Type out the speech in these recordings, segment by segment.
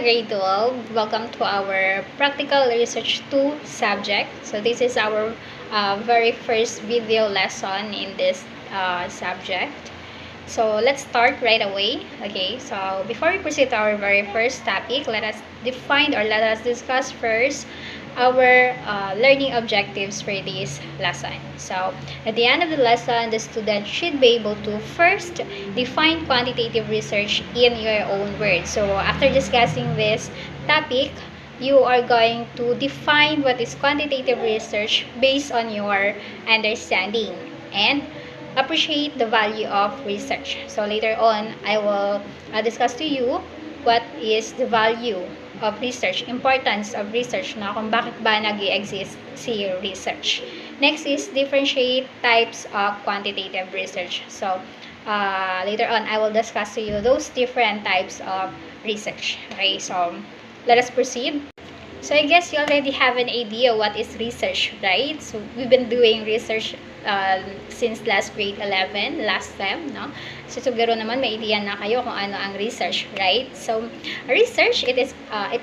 grade 12. Welcome to our Practical Research 2 subject. So this is our very first video lesson in this subject. So let's start right away. Okay, so before we proceed to our very first topic, let us discuss first our learning objectives for this lesson. So at the end of the lesson, the student should be able to first define quantitative research in your own words. So after discussing this topic, you are going to define what is quantitative research based on your understanding and appreciate the value of research. So later on, I will discuss to you what is the value of research, importance of research, na kung bakit ba nag-i-exist si research. Next is differentiate types of quantitative research. So later on, I will discuss to you those different types of research. Okay, so let us proceed. So I guess you already have an idea what is research, right? So we've been doing research since last grade 11, last time, no? So siguro naman may idea na kayo kung ano ang research, right? So research, it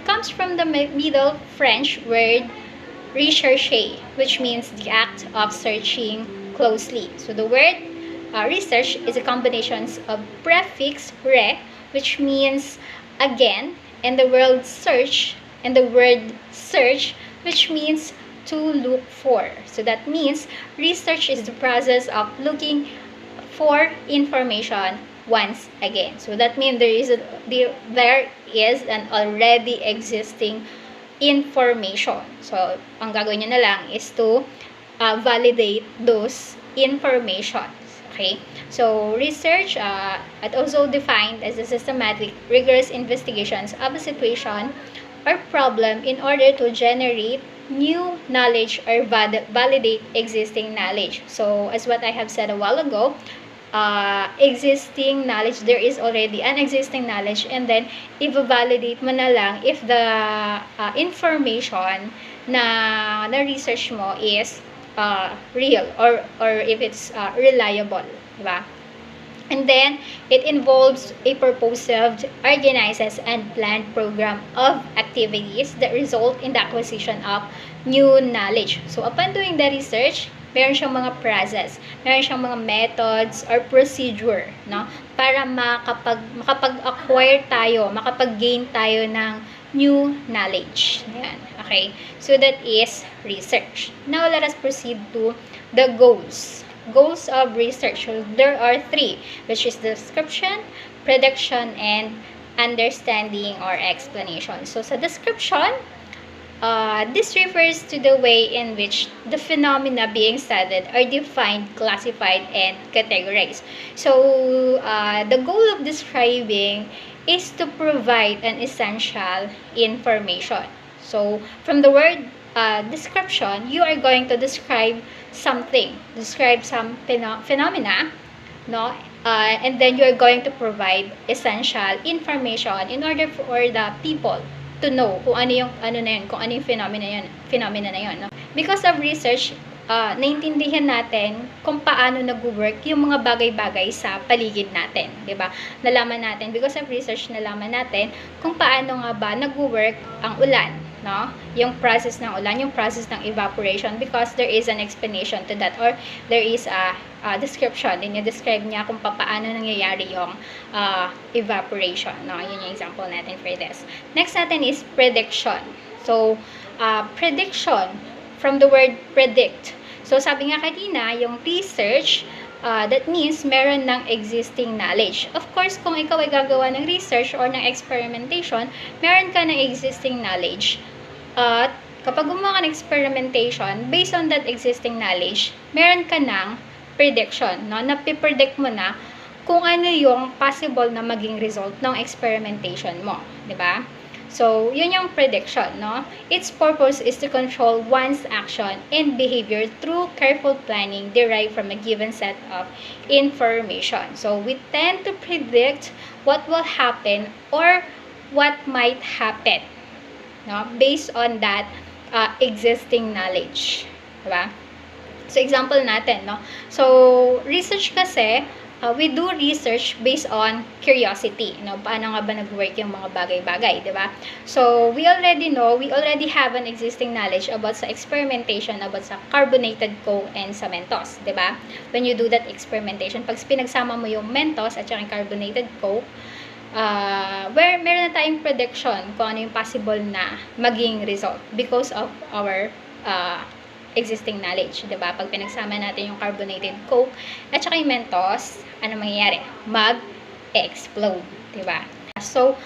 comes from the Middle French word rechercher, which means the act of searching closely. So the word research is a combination of prefix re, which means again, and the word search, which means to look for. So that means research is the process of looking for information once again. So that means there is an already existing information. So ang gagawin nyo na lang is to validate those information. Okay, so research also defined as a systematic, rigorous investigations of a situation or problem in order to generate new knowledge or validate existing knowledge. So as what I have said a while ago, existing knowledge, there is already an existing knowledge, and then i-validate mo na lang if the information na research mo is real or if it's reliable, diba? And then, it involves a purposive, organized, and planned program of activities that result in the acquisition of new knowledge. So, upon doing the research, meron siyang mga process, meron siyang mga methods or procedure, no? Para makapag-acquire tayo, makapag-gain tayo ng new knowledge. Ayan. Okay? So, that is research. Now, let us proceed to the goals. Goals of research. So there are three, which is description, prediction, and understanding or explanation. So sa description, this refers to the way in which the phenomena being studied are defined, classified, and categorized. So the goal of describing is to provide an essential information. So from the word description, you are going to describe something, describe some phenomena, no? And then you are going to provide essential information in order for the people to know kung ano yung phenomena na yun, no? Because of research, naintindihan natin kung paano nag-work yung mga bagay-bagay sa paligid natin, di ba? Nalaman natin, because of research, nalaman natin kung paano nga ba nag-work ang ulan, no? Yung process ng ulan, yung process ng evaporation, because there is an explanation to that, or there is a description, din yung describe niya kung paano nangyayari yung evaporation, no? Yun yung example natin for this. Next natin is prediction. So, prediction, from the word predict. So, sabi nga kanina, yung research, that means meron ng existing knowledge. Of course, kung ikaw ay gagawa ng research or ng experimentation, meron ka ng existing knowledge. At kapag gumawa ka ng experimentation, based on that existing knowledge, meron ka ng prediction, no? Napipredict mo na kung ano yung possible na maging result ng experimentation mo, di ba? So, yun yung prediction, no? Its purpose is to control one's action and behavior through careful planning derived from a given set of information. So, we tend to predict what will happen or what might happen, no? Based on that existing knowledge, diba? So, example natin, no? So, research kasi, we do research based on curiosity. Paano nga ba nag-work yung mga bagay-bagay, di ba? So, we already have an existing knowledge about sa experimentation, about sa carbonated coke and sa Mentos, di ba? When you do that experimentation, pag pinagsama mo yung Mentos at yung carbonated coke, where meron na tayong prediction kung ano yung possible na maging result because of our existing knowledge, 'di ba? Pag pinagsama natin yung carbonated coke at saka yung Mentos, ano mangyayari? Mag-explode, 'di ba? So,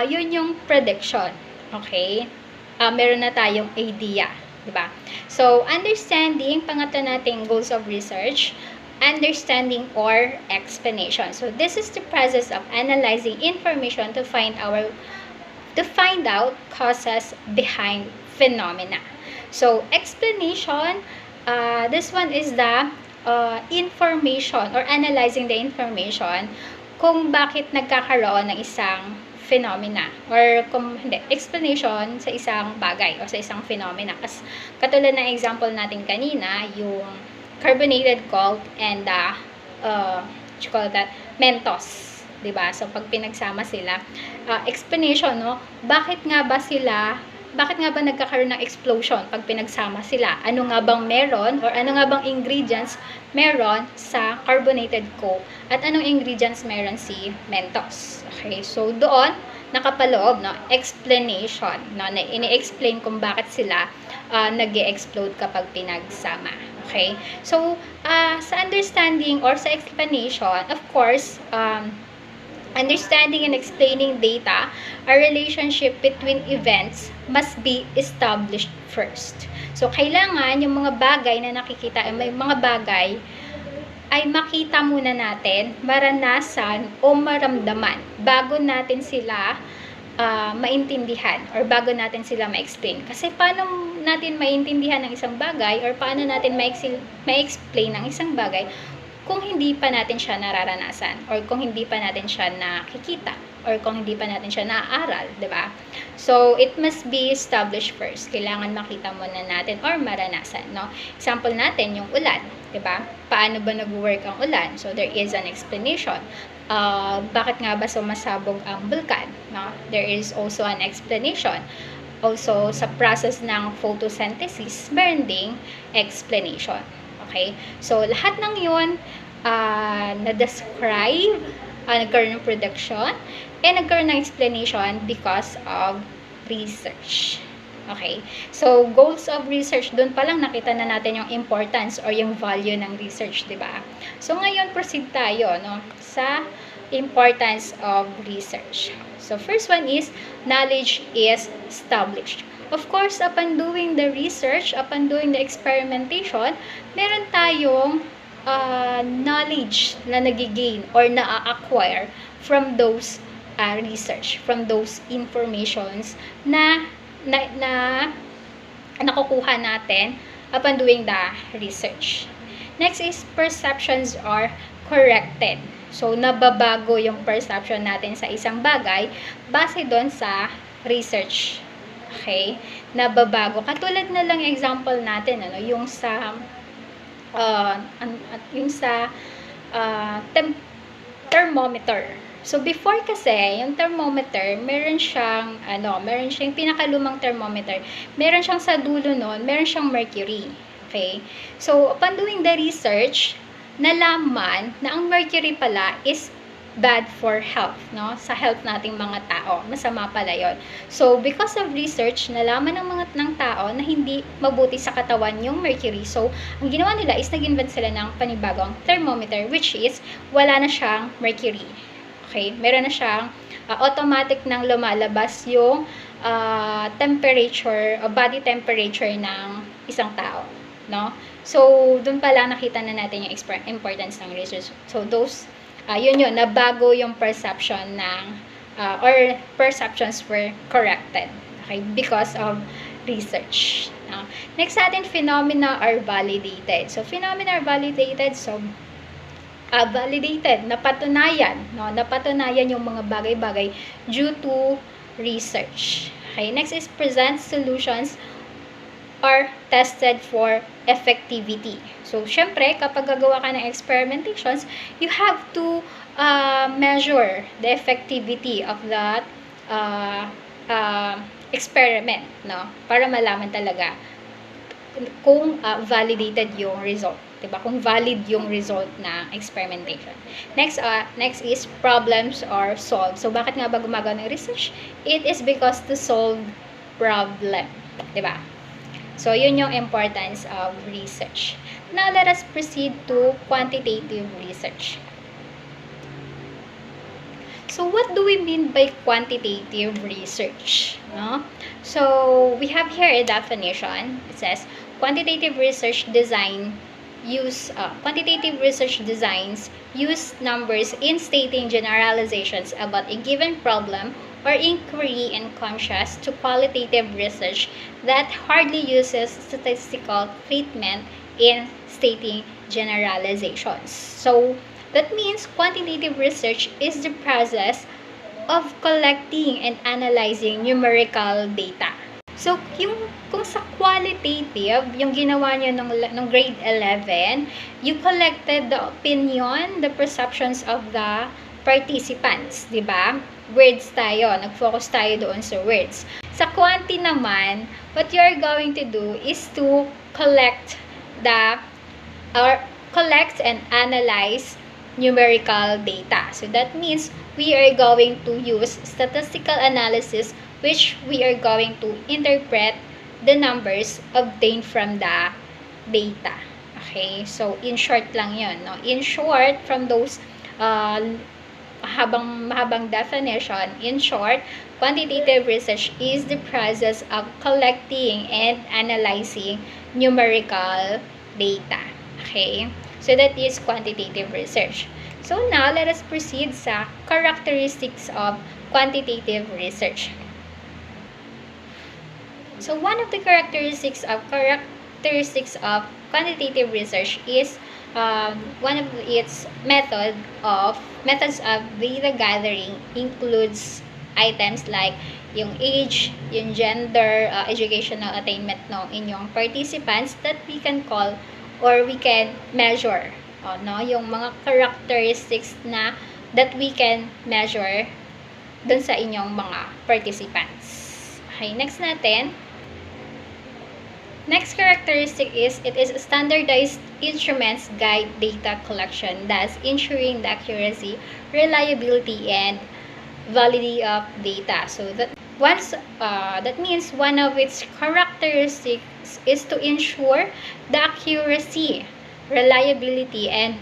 yun yung prediction. Okay? Meron na tayong idea, 'di ba? So, understanding, pangatlo nating goals of research, understanding or explanation. So, this is the process of analyzing information to find out causes behind phenomena. So, explanation, this one is the information or analyzing the information kung bakit nagkakaroon ng isang phenomena or kung hindi, explanation sa isang bagay o sa isang phenomena. Katulad ng example natin kanina, yung carbonated coke and what you call that, Mentos. Diba? So, pag pinagsama sila, explanation, no? Bakit nga ba nagkakaroon ng explosion pag pinagsama sila? Ano nga bang meron or ano nga bang ingredients meron sa carbonated coke at anong ingredients meron si Mentos? Okay, so doon nakapaloob, no, explanation, no, na ini-explain kung bakit sila nag-e-explode kapag pinagsama. Okay, so sa understanding or sa explanation, of course, understanding and explaining data, a relationship between events must be established first. So, kailangan yung mga bagay na nakikita, may mga bagay ay makita muna natin, maranasan o maramdaman bago natin sila maintindihan or bago natin sila ma-explain. Kasi paano natin maintindihan ng isang bagay or paano natin ma-explain ng isang bagay kung hindi pa natin siya nararanasan or kung hindi pa natin siya nakikita or kung hindi pa natin siya naaaral, 'di ba? So, it must be established first. Kailangan makita muna natin or maranasan, no? Example natin, yung ulan, 'di ba? Paano ba nag-work ang ulan? So, there is an explanation. Bakit nga ba sumasabog ang bulkan, no? There is also an explanation. Also, sa process ng photosynthesis, meron ding explanation. Okay? So, lahat ng yun na-describe, nagkaroon ng production, and nagkaroon ng explanation because of research. Okay? So, goals of research, doon pa lang nakita na natin yung importance or yung value ng research, di ba? So, ngayon, proceed tayo, no, sa importance of research. So, first one is, knowledge is established. Of course, upon doing the research, upon doing the experimentation, meron tayong knowledge na nagigain or na-acquire from those research, from those informations na nakukuha natin upon doing the research. Next is perceptions are corrected. So, nababago yung perception natin sa isang bagay base doon sa research. Okay? Nababago. Katulad na lang example natin, ano, yung sa thermometer. So, before kasi, yung thermometer, meron siyang pinakalumang thermometer. Meron siyang sa dulo nun, meron siyang mercury. Okay? So, upon doing the research, nalaman na ang mercury pala is bad for health, no? Sa health nating mga tao, masama pala yun. So, because of research, nalaman ng tao na hindi mabuti sa katawan yung mercury. So, ang ginawa nila is nag-invent sila ng panibagong thermometer, which is wala na siyang mercury. Okay? Meron na siyang automatic nang lumalabas yung temperature, body temperature ng isang tao, no? So, dun pala nakita na natin yung importance ng research. So, yun, nabago yung perception ng, or perceptions were corrected, okay, because of research. Next natin, phenomena are validated. So, phenomena are validated, so, validated, napatunayan, no? Napatunayan yung mga bagay-bagay due to research. Okay, next is present solutions are tested for effectivity. So, syempre, kapag gagawa ka ng experimentations, you have to measure the effectivity of that experiment, no? Para malaman talaga kung validated yung result. Diba? Kung valid yung result na experimentation. Next is problems are solved. So, bakit nga ba gumagawa ng research? It is because to solve problem. Diba? So, yun yung importance of research. Now, let us proceed to quantitative research. So, what do we mean by quantitative research? No? So, we have here a definition. It says, quantitative research designs use numbers in stating generalizations about a given problem or inquiry in contrast to qualitative research that hardly uses statistical treatment in stating generalizations. So, that means quantitative research is the process of collecting and analyzing numerical data. So, kung sa qualitative, yung ginawa nyo nung grade 11, you collected the opinion, the perceptions of the participants, di ba? Words tayo, nag-focus tayo doon sa words. Sa quanti naman, what you are going to do is to collect and analyze numerical data. So that means we are going to use statistical analysis, which we are going to interpret the numbers obtained from the data. Okay? So, in short lang yun. No? In short, from those mahabang definition, in short, quantitative research is the process of collecting and analyzing numerical data. Okay? So, that is quantitative research. So, now, let us proceed sa characteristics of quantitative research. So, one of the characteristics of quantitative research is one of its methods of data gathering includes items like yung age, yung gender, educational attainment ng inyong participants that we can call or we can measure. No? Yung mga characteristics na that we can measure dun sa inyong mga participants. Okay, next natin. Next characteristic is it is standardized instruments guide data collection, thus ensuring the accuracy, reliability, and validity of data. So that means one of its characteristics is to ensure the accuracy, reliability, and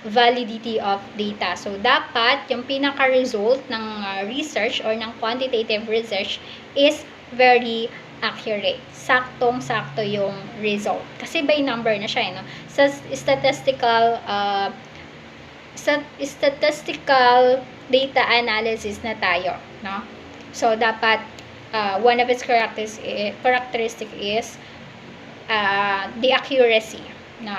validity of data. So dapat yung pinaka-result ng research or ng quantitative research is very accurate. Saktong-sakto yung result. Kasi by number na siya, no? Sa statistical data analysis na tayo, no? So, dapat one of its characteristic is the accuracy, no?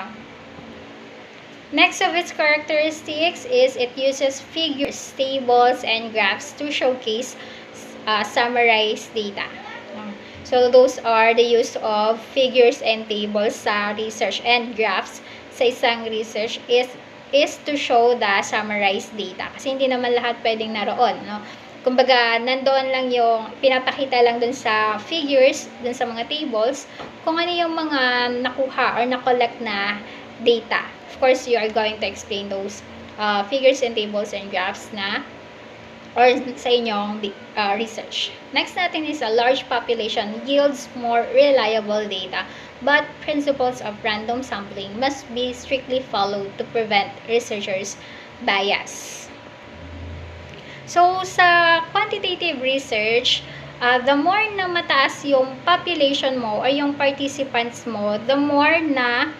Next of its characteristics is it uses figures, tables, and graphs to showcase summarized data. So, those are the use of figures and tables sa research and graphs sa isang research is to show the summarized data. Kasi hindi naman lahat pwedeng naroon, no? Kumbaga, nandoon lang yung, pinapakita lang dun sa figures, dun sa mga tables, kung ano yung mga nakuha or na-collect na data. Of course, you are going to explain those figures and tables and graphs na or sa inyong research. Next natin is a large population yields more reliable data, but principles of random sampling must be strictly followed to prevent researchers' bias. So, sa quantitative research, the more na mataas yung population mo or yung participants mo, the more na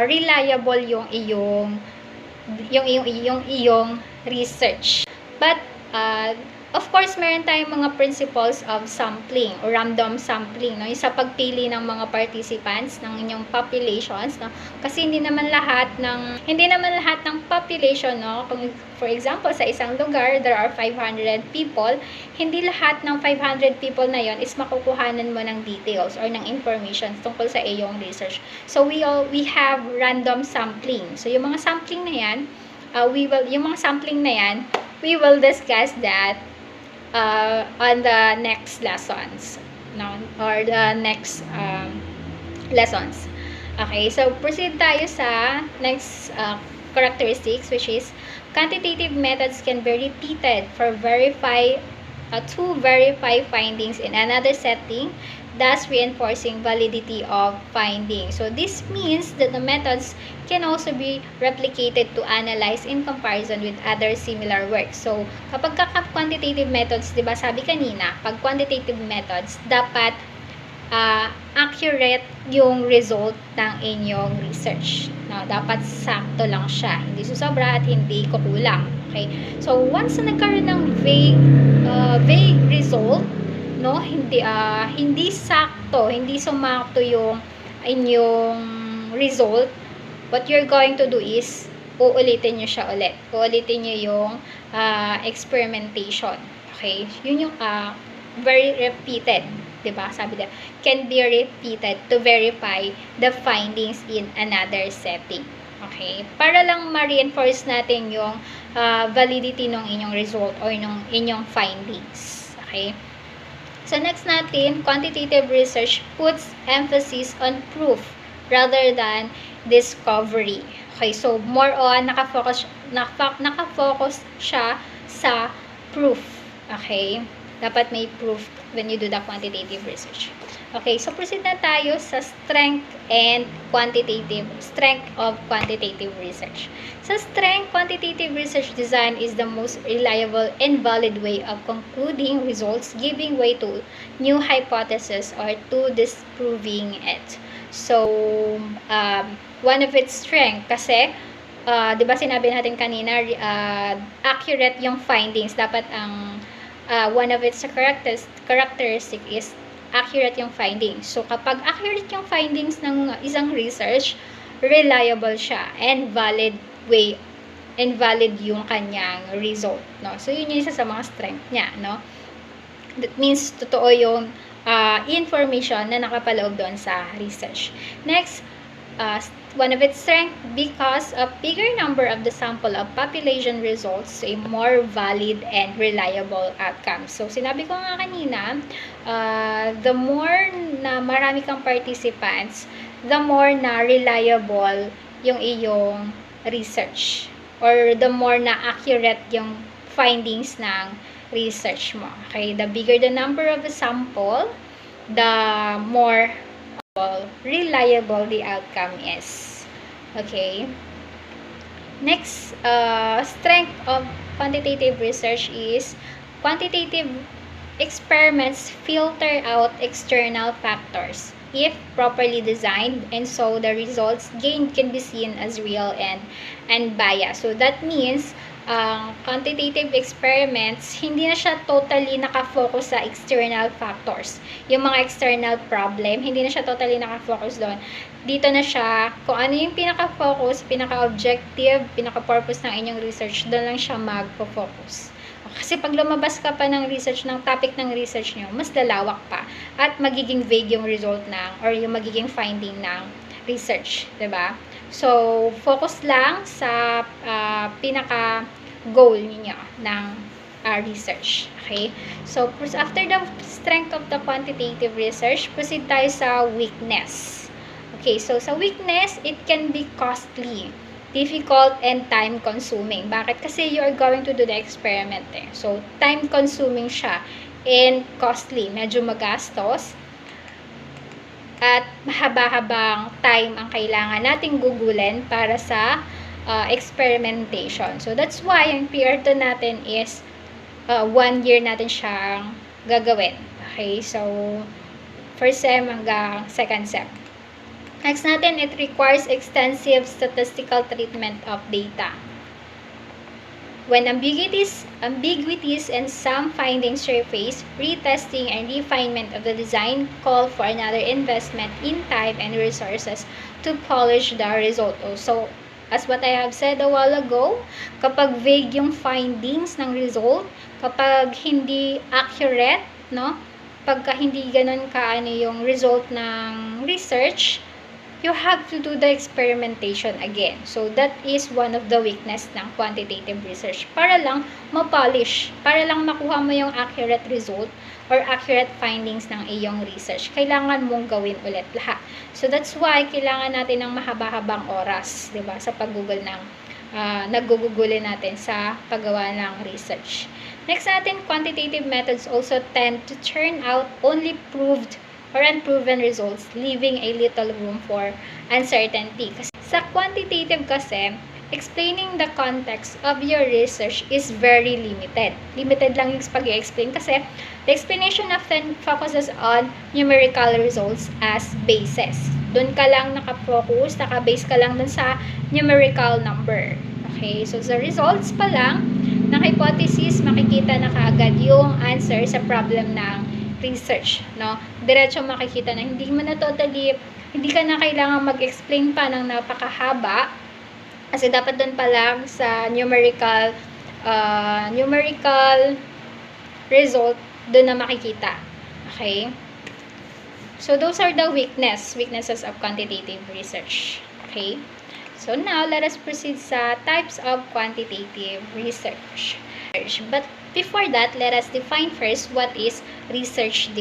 reliable yung iyong research. But Of course, meron tayong mga principles of sampling or random sampling, no? Yung sa pagpili ng mga participants ng inyong populations, no? Kasi hindi naman lahat ng population, no? Kung for example, sa isang lugar, there are 500 people, hindi lahat ng 500 people na yon is makukuhanan mo ng details or ng information tungkol sa iyong research. So, we have random sampling. So, yung mga sampling na yan, we will discuss that on the next lessons, no? Or the next lessons. Okay, so proceed tayo sa next characteristics, which is quantitative methods can be repeated to verify findings in another setting, thus reinforcing validity of findings. So this means that the methods can also be replicated to analyze in comparison with other similar works. So kapag quantitative methods, 'di ba sabi kanina, pag quantitative methods, dapat accurate yung result ng inyong research. No, dapat sakto lang siya, hindi susobra at hindi kukulang. Okay? So once na nagkaroon ng vague result, no, hindi sakto, hindi sumakto yung inyong result, what you're going to do is uulitin nyo siya ulit. Uulitin nyo yung experimentation. Okay? Yun yung very repeated. Diba? Sabi nila, can be repeated to verify the findings in another setting. Okay? Para lang ma-reinforce natin yung validity ng inyong result or ng inyong findings. Okay? So, next natin, quantitative research puts emphasis on proof rather than discovery. Okay, so more on nakafocus siya sa proof. Okay? Dapat may proof when you do the quantitative research. Okay, so proceed na tayo sa strength of quantitative research. Sa strength, quantitative research design is the most reliable and valid way of concluding results, giving way to new hypotheses or to disproving it. So, one of its strength, kasi, di ba sinabi natin kanina, accurate yung findings. Dapat ang one of its characteristic is accurate yung findings. So, kapag accurate yung findings ng isang research, reliable siya and valid yung kanyang result, no? So, yun yung isa sa mga strength niya, no? That means, totoo yung information na nakapaloob doon sa research. Next, one of its strength, because a bigger number of the sample of population results to a more valid and reliable outcome. So, sinabi ko nga kanina, the more na marami kang participants, the more na reliable yung iyong research or the more na accurate yung findings ng research mo. Okay, the bigger the number of the sample, the more reliable the outcome is. Okay. Next, strength of quantitative research is quantitative experiments filter out external factors if properly designed, and so the results gained can be seen as real and unbiased. So that means quantitative experiments, hindi na siya totally nakafocus sa external factors. Yung mga external problem, hindi na siya totally nakafocus doon. Dito na siya, kung ano yung pinaka-focus, pinaka-objective, pinaka-purpose ng inyong research, doon lang siya mag-focus. Kasi pag lumabas ka pa ng research, ng topic ng research nyo, mas lalawak pa. At magiging vague yung result or yung magiging finding ng research. Diba? So, focus lang sa pinaka-goal niyo ng research. Okay? So, after the strength of the quantitative research, proceed tayo sa weakness. Okay, so sa weakness, it can be costly, difficult, and time-consuming. Bakit? Kasi you are going to do the experiment eh. So, time-consuming siya and costly. Medyo magastos. At mahaba-habang time ang kailangan nating gugulin para sa experimentation. So, that's why yung PR2 natin is 1 year natin siyang gagawin. Okay? So, first sem hanggang second sem. Next natin, it requires extensive statistical treatment of data. When ambiguities and some findings surface, retesting and refinement of the design call for another investment in time and resources to polish the result. So, as what I have said a while ago, kapag vague yung findings ng result, kapag hindi accurate, no? Pagka hindi ganun kaano yung result ng research, you have to do the experimentation again. So, that is one of the weakness ng quantitative research. Para lang ma-polish, para lang makuha mo yung accurate result or accurate findings ng iyong research. Kailangan mong gawin ulit lahat. So, that's why kailangan natin ng mahaba-habang oras, diba, sa pag-google ng nag-google natin sa paggawa ng research. Next natin, quantitative methods also tend to turn out only proved or unproven results, leaving a little room for uncertainty. Kasi sa quantitative kasi, explaining the context of your research is very limited. Limited lang yung pag-i-explain kasi the explanation often focuses on numerical results as basis. Doon ka lang nakafocus, nakabase ka lang dun sa numerical number. Okay, so sa results pa lang, ng hypothesis, makikita na kaagad yung answer sa problem ng research, no? Diretso makikita na hindi mo na totally, hindi ka na kailangan mag-explain pa ng napakahaba kasi dapat doon pa lang sa numerical result doon na makikita. Okay? So, those are the weaknesses of quantitative research. Okay? So, now, let us proceed sa types of quantitative research. But before that, let us define first what is research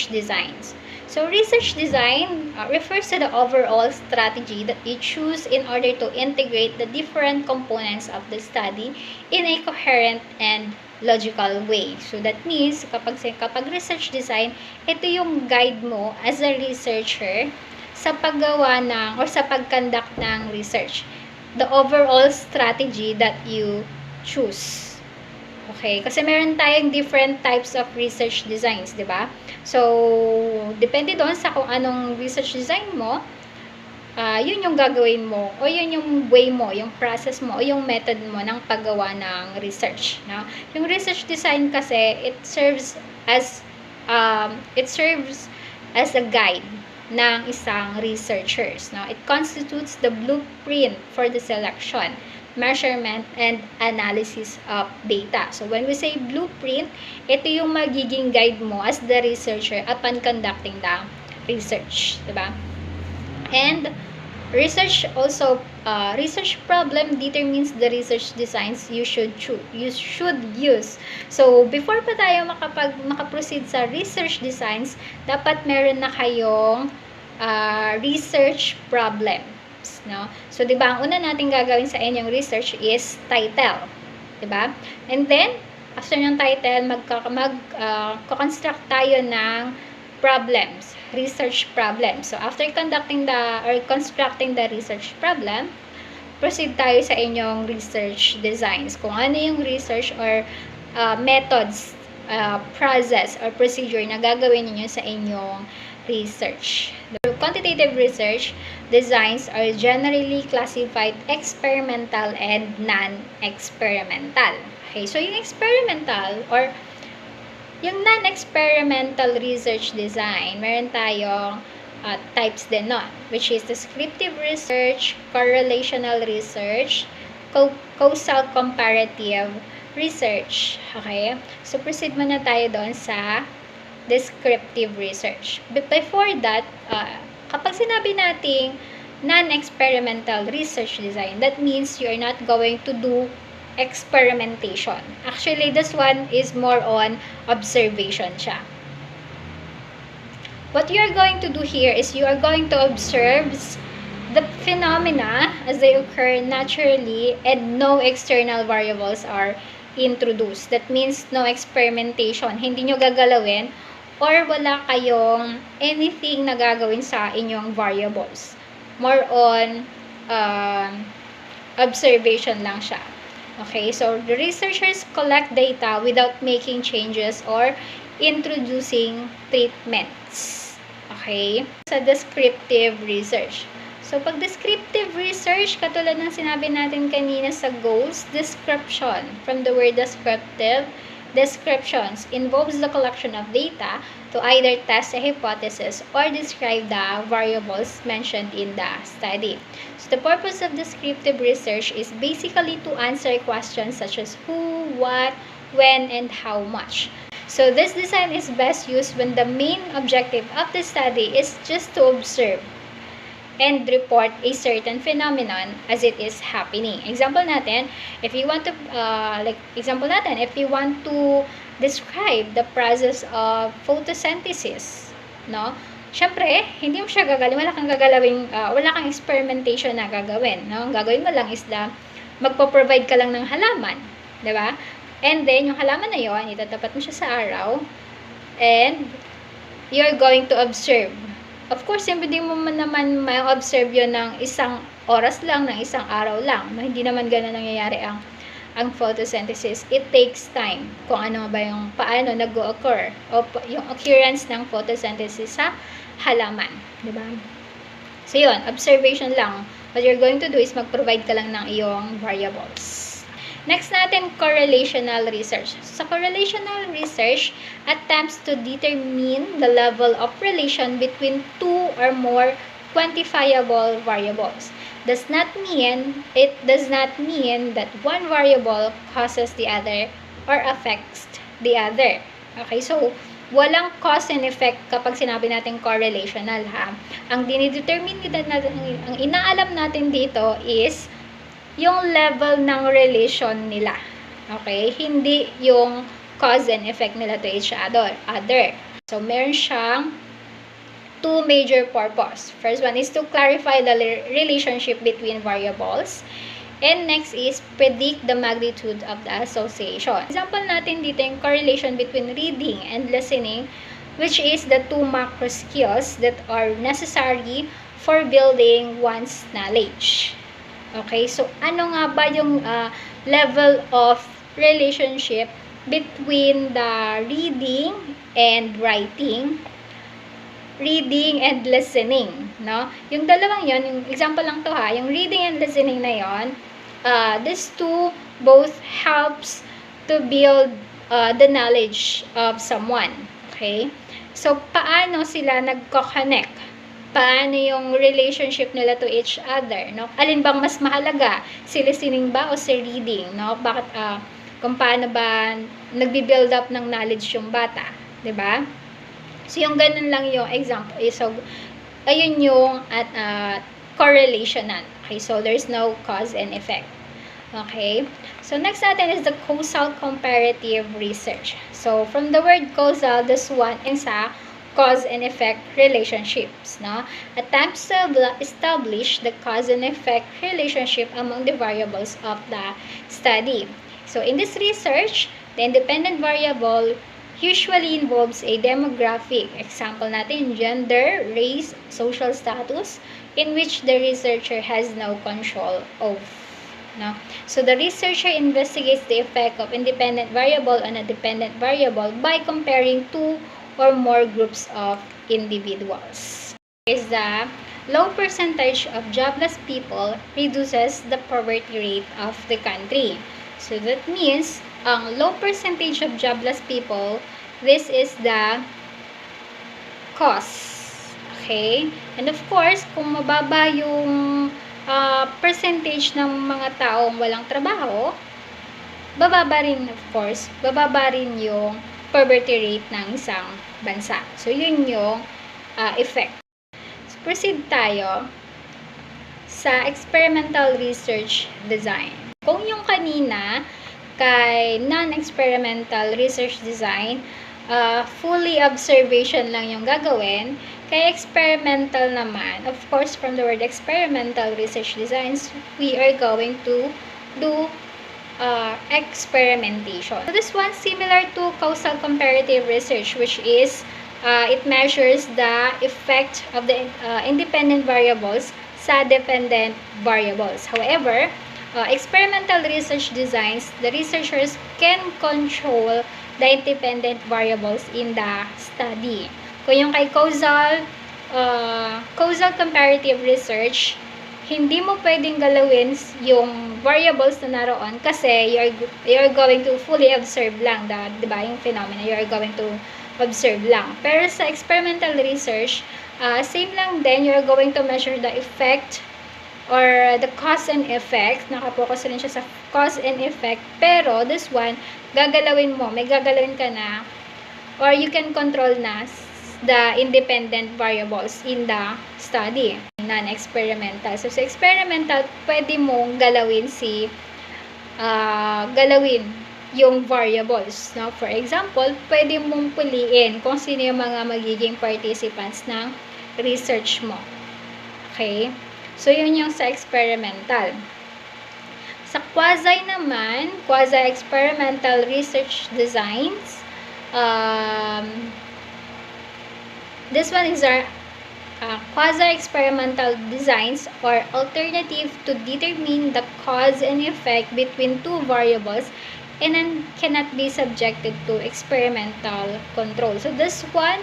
designs. So, research design refers to the overall strategy that you choose in order to integrate the different components of the study in a coherent and logical way. So, that means, kapag research design, ito yung guide mo as a researcher sa paggawa ng, or sa pag-conduct ng research. The overall strategy that you choose. Okay? Kasi meron tayong different types of research designs, di ba? So, depende doon sa kung anong research design mo, yun yung gagawin mo, o yun yung way mo, yung process mo, o yung method mo ng paggawa ng research. No? Yung research design kasi, it serves as a guide ng isang researchers. No? It constitutes the blueprint for the selection, measurement, and analysis of data. So, when we say blueprint, ito yung magiging guide mo as the researcher upon conducting the research. Diba? And research problem determines the research designs you should use. So, before pa tayo makaproceed sa research designs, dapat meron na kayong research problems, no? So, 'di ba, ang una nating gagawin sa inyong research is title, 'di ba? And then, after ng title, mag-construct tayo ng problems, research problem. So, after constructing the research problem, proceed tayo sa inyong research designs. Kung ano yung research or methods, process, or procedure na gagawin niyo sa inyong research. The quantitative research designs are generally classified experimental and non-experimental. Okay, so yung experimental or yung non-experimental research design, meron tayong types din nun, which is descriptive research, correlational research, causal comparative research. Okay? So, proceed muna tayo doon sa descriptive research. But before that, kapag sinabi nating non-experimental research design, that means you are not going to do experimentation. Actually, this one is more on observation siya. What you are going to do here is you are going to observe the phenomena as they occur naturally and no external variables are introduced. That means no experimentation. Hindi nyo gagalawin or wala kayong anything na gagawin sa inyong variables. More on observation lang siya. Okay, so the researchers collect data without making changes or introducing treatments. Okay, sa descriptive research. So, pag descriptive research, katulad ng sinabi natin kanina sa goals, description, from the word descriptive, descriptions involves the collection of data to either test a hypothesis or describe the variables mentioned in the study. So, the purpose of descriptive research is basically to answer questions such as who, what, when, and how much. So, this design is best used when the main objective of the study is just to observe and report a certain phenomenon as it is happening. Example natin, if you want to, if you want to describe the process of photosynthesis, no? Syempre, hindi mo siya gagalawin, wala kang experimentation na gagawin, no? Ang gagawin mo lang is magpo-provide ka lang ng halaman, di ba? And then, yung halaman na yon, itatapat mo siya sa araw, and you're going to observe. Of course, hindi mo naman ma-observe yun ng isang oras lang, ng isang araw lang. No? Hindi naman ganun nangyayari ang photosynthesis. It takes time kung ano ba yung paano nag-occur o yung occurrence ng photosynthesis sa halaman. Diba? So, yun. Observation lang. What you're going to do is mag-provide ka lang ng iyong variables. Next natin, correlational research. Sa correlational research, attempts to determine the level of relation between two or more quantifiable variables. It does not mean that one variable causes the other or affects the other. Okay, so walang cause and effect kapag sinabi natin correlational, ha. Ang dinidetermine natin, ang inaalam natin dito is yung level ng relation nila. Okay? Hindi yung cause and effect nila to each other. So, meron siyang two major purpose. First one is to clarify the relationship between variables. And next is predict the magnitude of the association. Example natin dito yung correlation between reading and listening, which is the two macro skills that are necessary for building one's knowledge. Okay, so ano nga ba yung level of relationship between the reading and writing, reading and listening, no? Yung dalawang yon, yung example lang to, ha, yung reading and listening na yon, these two both helps to build the knowledge of someone. Okay, so paano sila nagko-connect? Paano yung relationship nila to each other, no? Alin bang mas mahalaga, si listening ba o si reading, no? Bakit kung paano ba nagbi-build up ng knowledge yung bata, 'di ba? So yung ganun lang yung example. So ayun yung correlational. Okay, so there's no cause and effect. Okay? So next natin is the causal comparative research. So from the word causal, this one is cause and effect relationships, no? Attempts to establish the cause and effect relationship among the variables of the study. So in this research, the independent variable usually involves a demographic. Example natin, gender, race, social status, in which the researcher has no control of. No? So the researcher investigates the effect of independent variable on a dependent variable by comparing two or more groups of individuals. Is the low percentage of jobless people reduces the poverty rate of the country. So that means, ang low percentage of jobless people, this is the cause. Okay? And of course, kung mababa yung percentage ng mga taong walang trabaho, bababa rin yung poverty rate ng isang bansa. So, yun yung effect. So, proceed tayo sa experimental research design. Kung yung kanina, kay non-experimental research design, fully observation lang yung gagawin. Kay experimental naman, of course, from the word experimental research designs, we are going to do experimentation. So this one similar to causal comparative research, which is it measures the effect of the independent variables sa dependent variables. However, experimental research designs, the researchers can control the independent variables in the study. Kung yung kay causal, causal comparative research, hindi mo pwedeng galawin yung variables na naroon kasi you're going to fully observe lang, diba, yung phenomena, you're going to observe lang. Pero sa experimental research, same lang din, you're going to measure the effect or the cause and effect. Nakapokus rin siya sa cause and effect. Pero this one, gagalawin mo, may gagalawin ka na, or you can control na the independent variables in the study. Non-experimental. So, sa experimental, pwede mong galawin yung variables. No? For example, pwede mong piliin kung sino yung mga magiging participants ng research mo. Okay? So, yun yung sa experimental. Sa quasi naman, quasi-experimental research designs, this one is our quasi-experimental designs or alternative to determine the cause and effect between two variables and then cannot be subjected to experimental control. So this one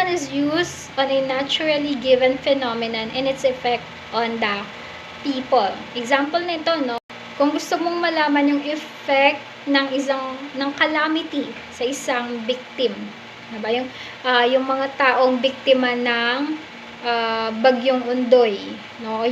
is used on a naturally given phenomenon and its effect on the people. Example nito, no? Kung gusto mong malaman yung effect ng calamity sa isang victim, diba? Yung mga taong biktima ng bagyong Undoy, no?